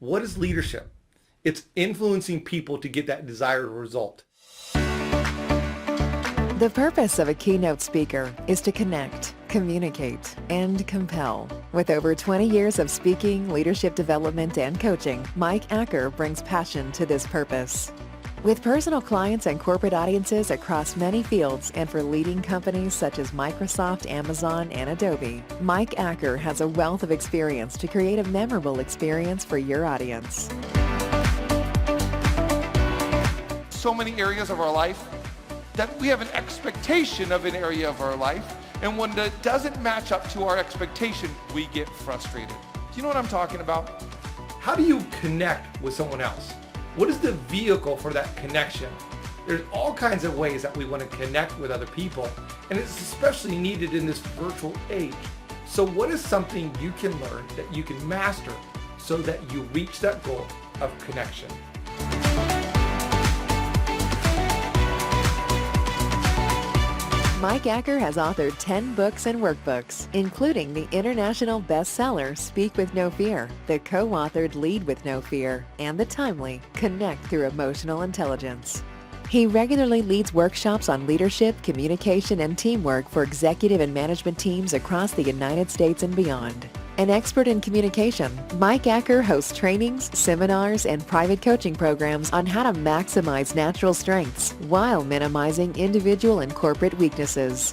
What is leadership? It's influencing people to get that desired result. The purpose of a keynote speaker is to connect, communicate, and compel. With over 20 years of speaking, leadership development, and coaching, Mike Acker brings passion to this purpose. With personal clients and corporate audiences across many fields and for leading companies such as Microsoft, Amazon, and Adobe, Mike Acker has a wealth of experience to create a memorable experience for your audience. So many areas of our life that we have an expectation of an area of our life, and when it doesn't match up to our expectation, we get frustrated. Do you know what I'm talking about? How do you connect with someone else? What is the vehicle for that connection? There's all kinds of ways that we want to connect with other people, and it's especially needed in this virtual age. So what is something you can learn that you can master so that you reach that goal of connection? Mike Acker has authored 10 books and workbooks, including the international bestseller Speak with No Fear, the co-authored Lead with No Fear, and the timely Connect Through Emotional Intelligence. He regularly leads workshops on leadership, communication, and teamwork for executive and management teams across the United States and beyond. An expert in communication, Mike Acker hosts trainings, seminars, and private coaching programs on how to maximize natural strengths while minimizing individual and corporate weaknesses.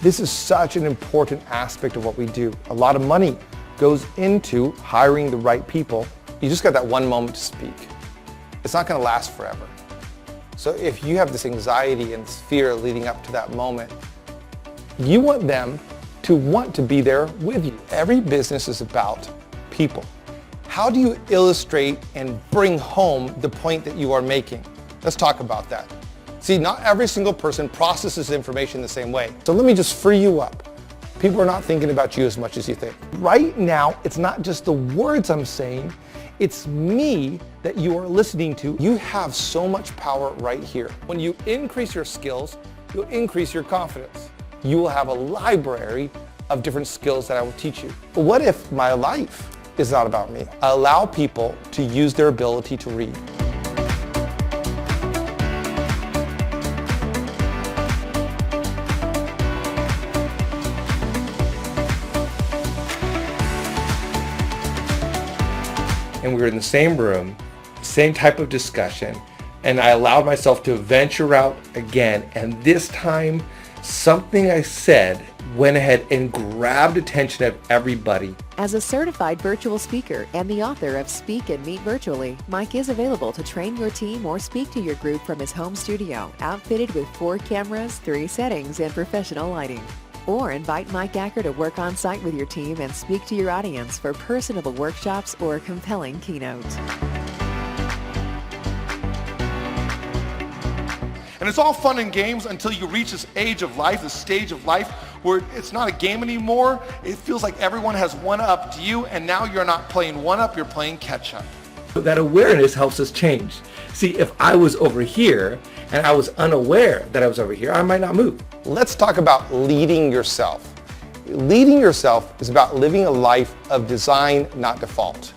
This is such an important aspect of what we do. A lot of money goes into hiring the right people. You just got that one moment to speak. It's not going to last forever. So if you have this anxiety and this fear leading up to that moment, you want them to want to be there with you. Every business is about people. How do you illustrate and bring home the point that you are making? Let's talk about that. See, not every single person processes information the same way. So let me just free you up. People are not thinking about you as much as you think. Right now, it's not just the words I'm saying, it's me that you are listening to. You have so much power right here. When you increase your skills, you'll increase your confidence. You will have a library of different skills that I will teach you. But what if my life is not about me? I allow people to use their ability to read. And we were in the same room, same type of discussion, and I allowed myself to venture out again, and this time something I said went ahead and grabbed attention of everybody. As a certified virtual speaker and the author of Speak and Meet Virtually, Mike is available to train your team or speak to your group from his home studio, outfitted with 4 cameras, 3 settings, and professional lighting. Or invite Mike Acker to work on site with your team and speak to your audience for personable workshops or a compelling keynote. And it's all fun and games until you reach this age of life, this stage of life where it's not a game anymore. It feels like everyone has one-upped you, and now you're not playing one-up, you're playing catch-up. That awareness helps us change. See, if I was over here and I was unaware that I was over here, I might not move. Let's talk about leading yourself. Leading yourself is about living a life of design, not default.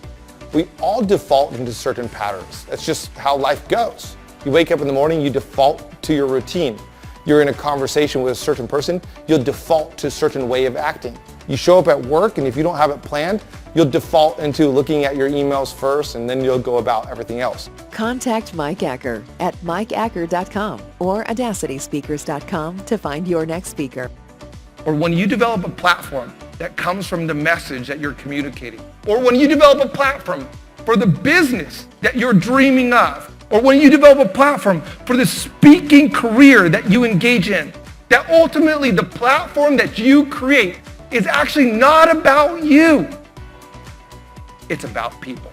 We all default into certain patterns. That's just how life goes. You wake up in the morning, you default to your routine. You're in a conversation with a certain person, you'll default to a certain way of acting. You show up at work, and if you don't have it planned, you'll default into looking at your emails first, and then you'll go about everything else. Contact Mike Acker at mikeacker.com or audacityspeakers.com to find your next speaker. Or when you develop a platform that comes from the message that you're communicating, or when you develop a platform for the business that you're dreaming of, or when you develop a platform for the speaking career that you engage in, that ultimately the platform that you create is actually not about you. It's about people.